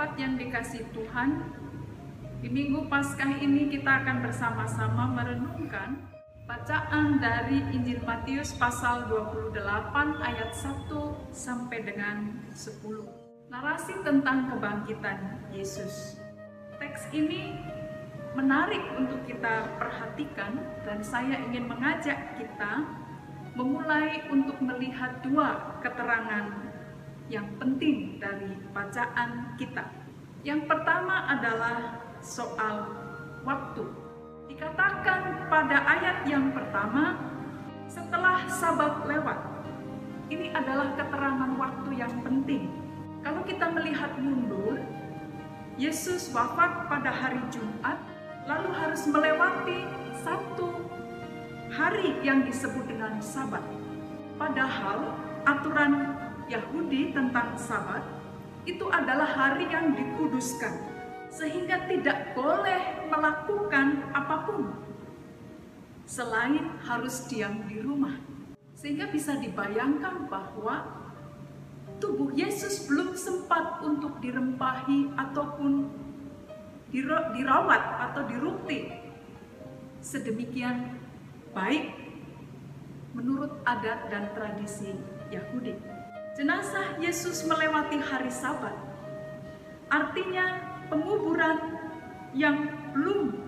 sahabat yang dikasihi Tuhan, di Minggu Paskah ini kita akan bersama-sama merenungkan bacaan dari Injil Matius pasal 28 ayat 1 sampai dengan 10. Narasi tentang kebangkitan Yesus. Teks ini menarik untuk kita perhatikan dan saya ingin mengajak kita memulai untuk melihat dua keterangan yang penting dari bacaan kita. Yang pertama adalah soal waktu. Dikatakan pada ayat yang pertama, setelah Sabat lewat. Ini adalah keterangan waktu yang penting. Kalau kita melihat mundur, Yesus wafat pada hari Jumat, lalu harus melewati satu hari yang disebut dengan Sabat. Padahal aturan Yahudi tentang Sabat itu adalah hari yang dikuduskan, sehingga tidak boleh melakukan apapun selain harus diam di rumah. Sehingga bisa dibayangkan bahwa tubuh Yesus belum sempat untuk dirempahi ataupun dirawat atau dirukti sedemikian baik menurut adat dan tradisi Yahudi. Jenazah Yesus melewati hari Sabat, artinya penguburan yang belum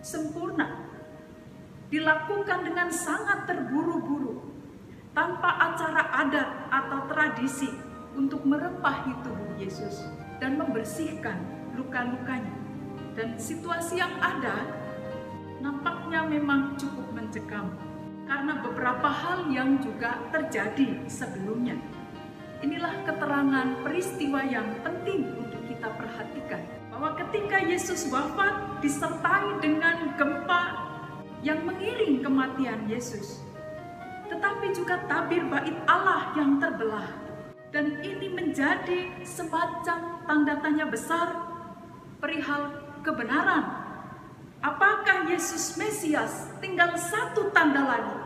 sempurna dilakukan dengan sangat terburu-buru, tanpa acara adat atau tradisi untuk merempahi tubuh Yesus dan membersihkan luka-lukanya. Dan situasi yang ada nampaknya memang cukup mencekam karena beberapa hal yang juga terjadi sebelumnya. Inilah keterangan peristiwa yang penting untuk kita perhatikan, bahwa ketika Yesus wafat disertai dengan gempa yang mengiring kematian Yesus, tetapi juga tabir bait Allah yang terbelah. Dan ini menjadi semacam tanda tanya besar perihal kebenaran. Apakah Yesus Mesias? Tinggal satu tanda lagi.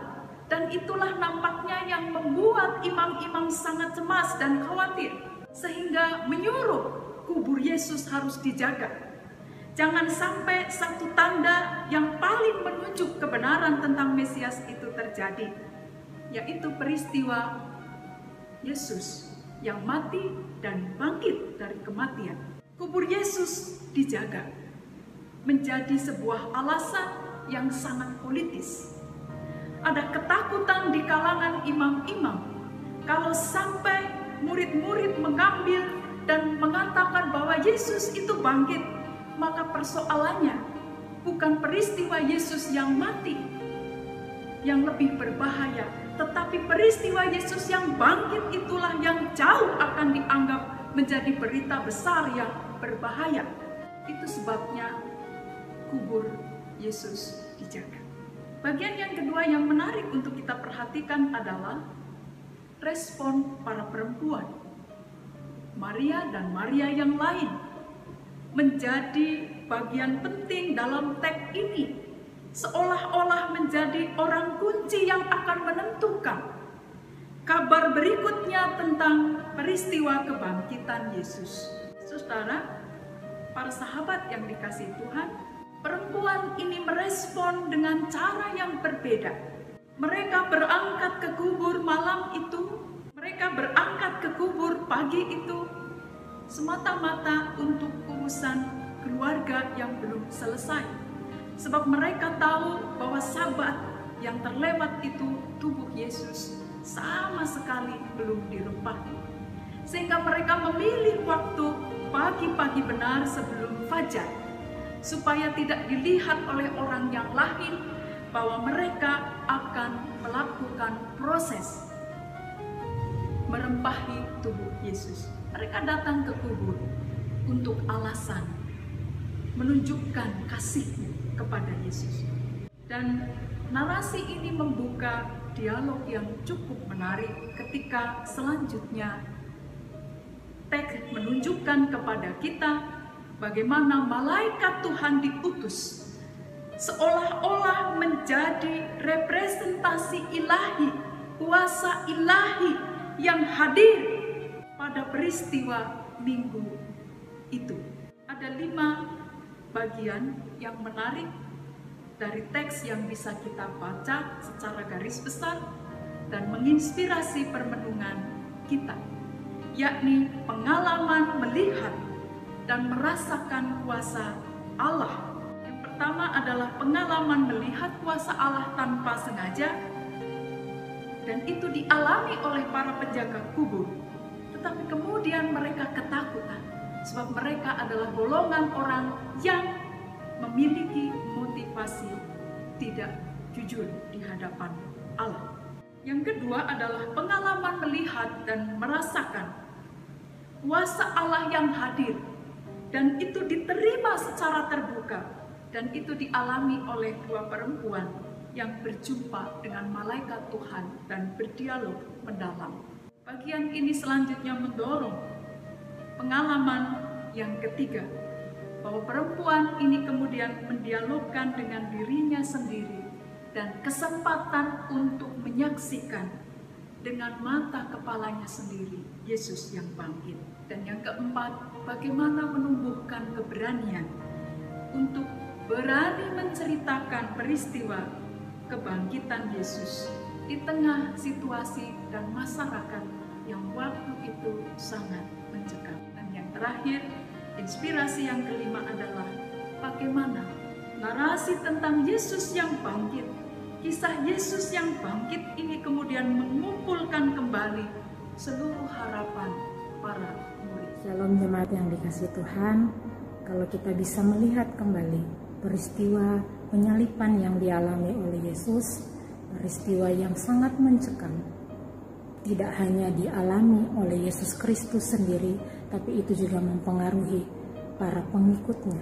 Dan itulah nampaknya yang membuat imam-imam sangat cemas dan khawatir, sehingga menyuruh kubur Yesus harus dijaga. Jangan sampai satu tanda yang paling menunjuk kebenaran tentang Mesias itu terjadi, yaitu peristiwa Yesus yang mati dan bangkit dari kematian. Kubur Yesus dijaga menjadi sebuah alasan yang sangat politis. Ada ketakutan di kalangan imam-imam kalau sampai murid-murid mengambil dan mengatakan bahwa Yesus itu bangkit, maka persoalannya bukan peristiwa Yesus yang mati yang lebih berbahaya, tetapi peristiwa Yesus yang bangkit itulah yang jauh akan dianggap menjadi berita besar yang berbahaya. Itu sebabnya kubur Yesus dijaga. Bagian yang kedua yang menarik untuk kita perhatikan adalah respon para perempuan. Maria dan Maria yang lain menjadi bagian penting dalam teks ini, seolah-olah menjadi orang kunci yang akan menentukan kabar berikutnya tentang peristiwa kebangkitan Yesus. Saudara, para sahabat yang dikasihi Tuhan, perempuan ini merespon dengan cara yang berbeda. Mereka berangkat ke kubur malam itu, mereka berangkat ke kubur pagi itu, semata-mata untuk urusan keluarga yang belum selesai. Sebab mereka tahu bahwa Sabat yang terlewat itu tubuh Yesus sama sekali belum dirempahi. Sehingga mereka memilih waktu pagi-pagi benar sebelum fajar, supaya tidak dilihat oleh orang yang lain bahwa mereka akan melakukan proses merempahi tubuh Yesus. Mereka datang ke kubur untuk alasan menunjukkan kasihnya kepada Yesus. Dan narasi ini membuka dialog yang cukup menarik ketika selanjutnya teks menunjukkan kepada kita bagaimana malaikat Tuhan diutus seolah-olah menjadi representasi ilahi, kuasa ilahi yang hadir pada peristiwa Minggu itu. Ada 5 bagian yang menarik dari teks yang bisa kita baca secara garis besar dan menginspirasi permenungan kita, yakni pengalaman melihat dan merasakan kuasa Allah. Yang pertama adalah pengalaman melihat kuasa Allah tanpa sengaja, dan itu dialami oleh para penjaga kubur. Tetapi kemudian mereka ketakutan, sebab mereka adalah golongan orang yang memiliki motivasi tidak jujur di hadapan Allah. Yang kedua adalah pengalaman melihat dan merasakan kuasa Allah yang hadir, dan itu diterima secara terbuka, dan itu dialami oleh 2 perempuan yang berjumpa dengan malaikat Tuhan dan berdialog mendalam. Bagian ini selanjutnya mendorong pengalaman yang ketiga, bahwa perempuan ini kemudian mendialogkan dengan dirinya sendiri dan kesempatan untuk menyaksikan dengan mata kepalanya sendiri Yesus yang bangkit. Dan yang keempat, bagaimana menumbuhkan keberanian untuk berani menceritakan peristiwa kebangkitan Yesus di tengah situasi dan masyarakat yang waktu itu sangat mencekam. Dan yang terakhir, inspirasi yang kelima adalah bagaimana narasi tentang Yesus yang bangkit, kisah Yesus yang bangkit ini kemudian mengumpulkan kembali seluruh harapan para murid. Shalom jemaat yang dikasihi Tuhan, kalau kita bisa melihat kembali peristiwa penyaliban yang dialami oleh Yesus, peristiwa yang sangat mencekam, tidak hanya dialami oleh Yesus Kristus sendiri, tapi itu juga mempengaruhi para pengikutnya,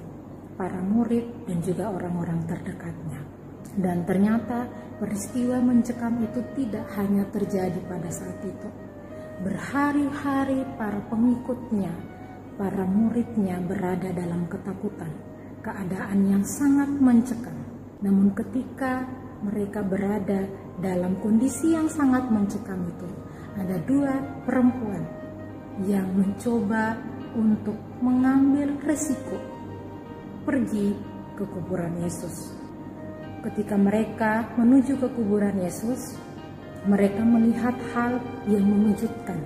para murid, dan juga orang-orang terdekatnya. Dan ternyata peristiwa mencekam itu tidak hanya terjadi pada saat itu. Berhari-hari para pengikutnya, para muridnya berada dalam ketakutan, keadaan yang sangat mencekam. Namun ketika mereka berada dalam kondisi yang sangat mencekam itu, ada 2 perempuan yang mencoba untuk mengambil resiko pergi ke kuburan Yesus. Ketika mereka menuju ke kuburan Yesus, mereka melihat hal yang mengejutkan.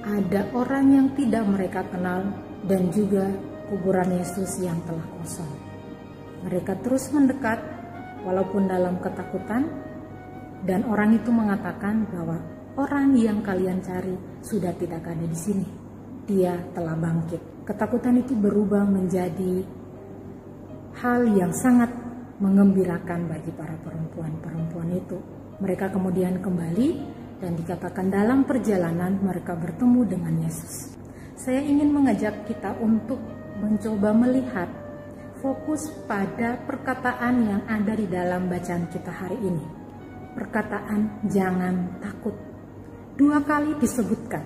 Ada orang yang tidak mereka kenal dan juga kuburan Yesus yang telah kosong. Mereka terus mendekat walaupun dalam ketakutan, dan orang itu mengatakan bahwa orang yang kalian cari sudah tidak ada di sini. Dia telah bangkit. Ketakutan itu berubah menjadi hal yang sangat mengembirakan bagi para perempuan-perempuan itu. Mereka kemudian kembali dan dikatakan dalam perjalanan mereka bertemu dengan Yesus. Saya ingin mengajak kita untuk mencoba melihat fokus pada perkataan yang ada di dalam bacaan kita hari ini. Perkataan jangan takut 2 kali disebutkan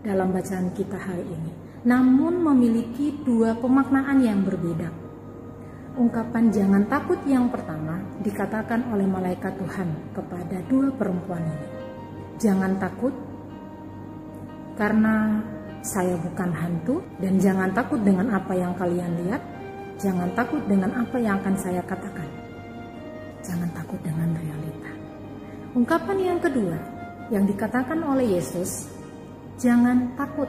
dalam bacaan kita hari ini, namun memiliki 2 pemaknaan yang berbeda. Ungkapan jangan takut yang pertama dikatakan oleh malaikat Tuhan kepada 2 perempuan ini. Jangan takut karena saya bukan hantu, dan jangan takut dengan apa yang kalian lihat, jangan takut dengan apa yang akan saya katakan. Jangan takut dengan realita. Ungkapan yang kedua yang dikatakan oleh Yesus, jangan takut.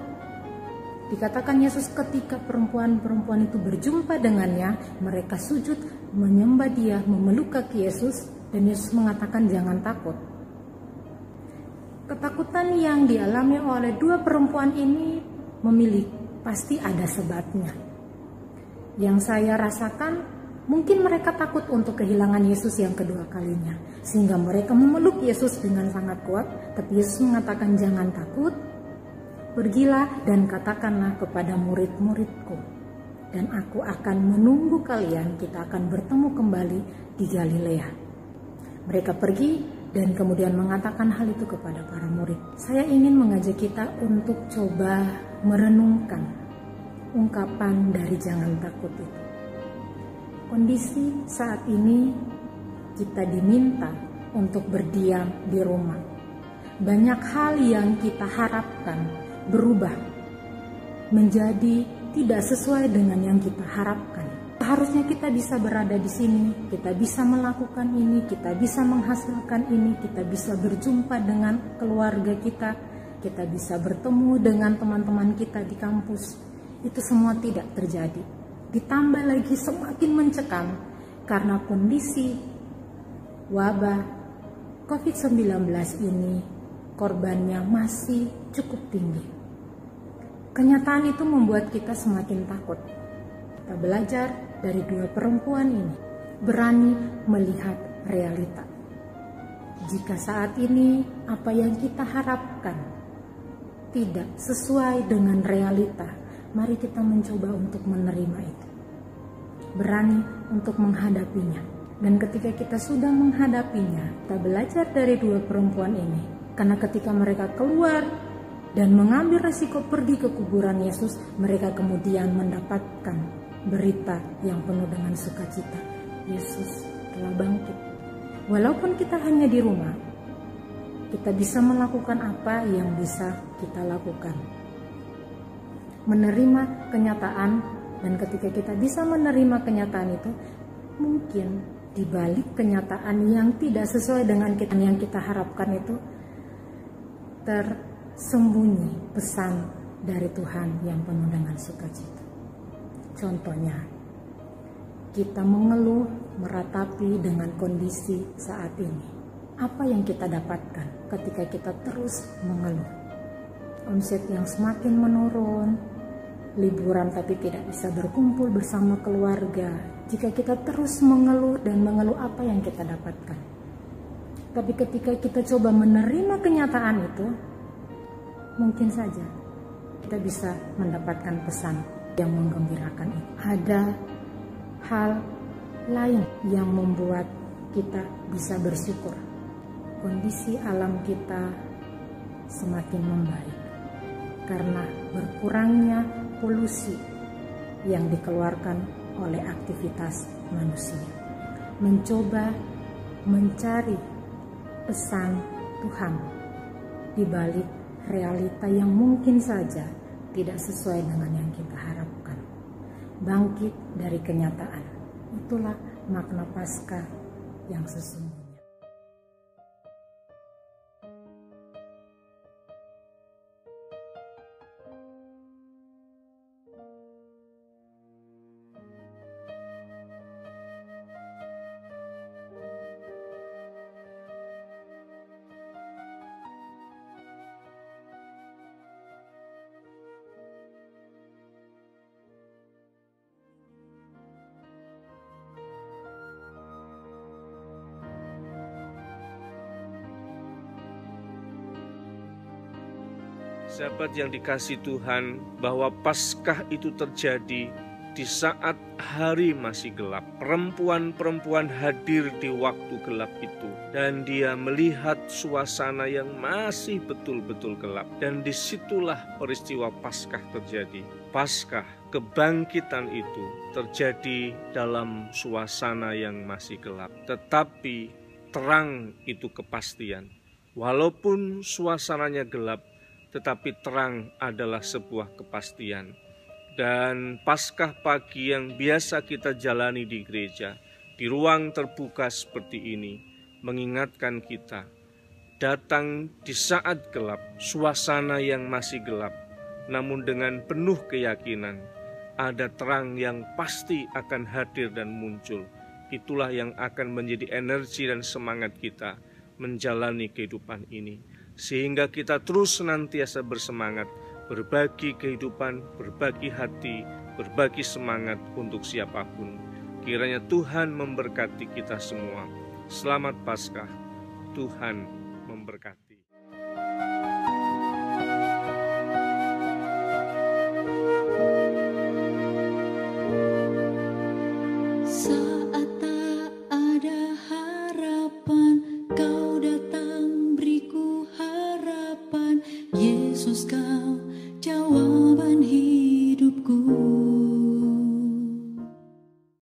Dikatakan Yesus ketika perempuan-perempuan itu berjumpa dengannya, mereka sujud menyembah dia, memeluk kaki Yesus, dan Yesus mengatakan jangan takut. Ketakutan yang dialami oleh 2 perempuan ini pasti ada sebabnya. Yang saya rasakan, mungkin mereka takut untuk kehilangan Yesus yang kedua kalinya, sehingga mereka memeluk Yesus dengan sangat kuat. Tapi Yesus mengatakan jangan takut, pergilah dan katakanlah kepada murid-muridku, dan aku akan menunggu kalian, kita akan bertemu kembali di Galilea. Mereka pergi dan kemudian mengatakan hal itu kepada para murid. Saya ingin mengajak kita untuk coba merenungkan ungkapan dari jangan takut itu. Kondisi saat ini kita diminta untuk berdiam di rumah. Banyak hal yang kita harapkan berubah menjadi tidak sesuai dengan yang kita harapkan. Harusnya kita bisa berada di sini, kita bisa melakukan ini, kita bisa menghasilkan ini, kita bisa berjumpa dengan keluarga kita bisa bertemu dengan teman-teman kita di kampus. Itu semua tidak terjadi. Ditambah lagi semakin mencekam karena kondisi wabah COVID-19 ini korbannya masih cukup tinggi. Kenyataan itu membuat kita semakin takut. Kita belajar dari dua perempuan ini, berani melihat realita. Jika saat ini apa yang kita harapkan tidak sesuai dengan realita, mari kita mencoba untuk menerima itu. Berani untuk menghadapinya. Dan ketika kita sudah menghadapinya, kita belajar dari dua perempuan ini. Karena ketika mereka keluar dan mengambil resiko pergi ke kuburan Yesus, mereka kemudian mendapatkan berita yang penuh dengan sukacita. Yesus telah bangkit. Walaupun kita hanya di rumah, kita bisa melakukan apa yang bisa kita lakukan. Menerima kenyataan, dan ketika kita bisa menerima kenyataan itu, mungkin di balik kenyataan yang tidak sesuai dengan yang kita harapkan itu, tersembunyi pesan dari Tuhan yang penuh dengan sukacita. Contohnya, kita mengeluh, meratapi dengan kondisi saat ini. Apa yang kita dapatkan ketika kita terus mengeluh? Omset yang semakin menurun, liburan tapi tidak bisa berkumpul bersama keluarga. Jika kita terus mengeluh dan mengeluh, apa yang kita dapatkan? Tapi ketika kita coba menerima kenyataan itu, mungkin saja kita bisa mendapatkan pesan yang menggembirakan itu. Ada hal lain yang membuat kita bisa bersyukur. Kondisi alam kita semakin membaik karena berkurangnya polusi yang dikeluarkan oleh aktivitas manusia. Mencoba mencari pesan Tuhan di balik realita yang mungkin saja tidak sesuai dengan yang kita harapkan. Bangkit dari kenyataan. Itulah makna Paskah yang sesungguhnya. Sahabat yang dikasihi Tuhan, bahwa Paskah itu terjadi di saat hari masih gelap. Perempuan-perempuan hadir di waktu gelap itu, dan dia melihat suasana yang masih betul-betul gelap. Dan disitulah peristiwa Paskah terjadi. Paskah, kebangkitan itu terjadi dalam suasana yang masih gelap. Tetapi terang itu kepastian. Walaupun suasananya gelap, tetapi terang adalah sebuah kepastian. Dan Paskah pagi yang biasa kita jalani di gereja, di ruang terbuka seperti ini, mengingatkan kita, datang di saat gelap, suasana yang masih gelap, namun dengan penuh keyakinan, ada terang yang pasti akan hadir dan muncul. Itulah yang akan menjadi energi dan semangat kita menjalani kehidupan ini. Sehingga kita terus senantiasa bersemangat, berbagi kehidupan, berbagi hati, berbagi semangat untuk siapapun. Kiranya Tuhan memberkati kita semua. Selamat Paskah, Tuhan memberkati. So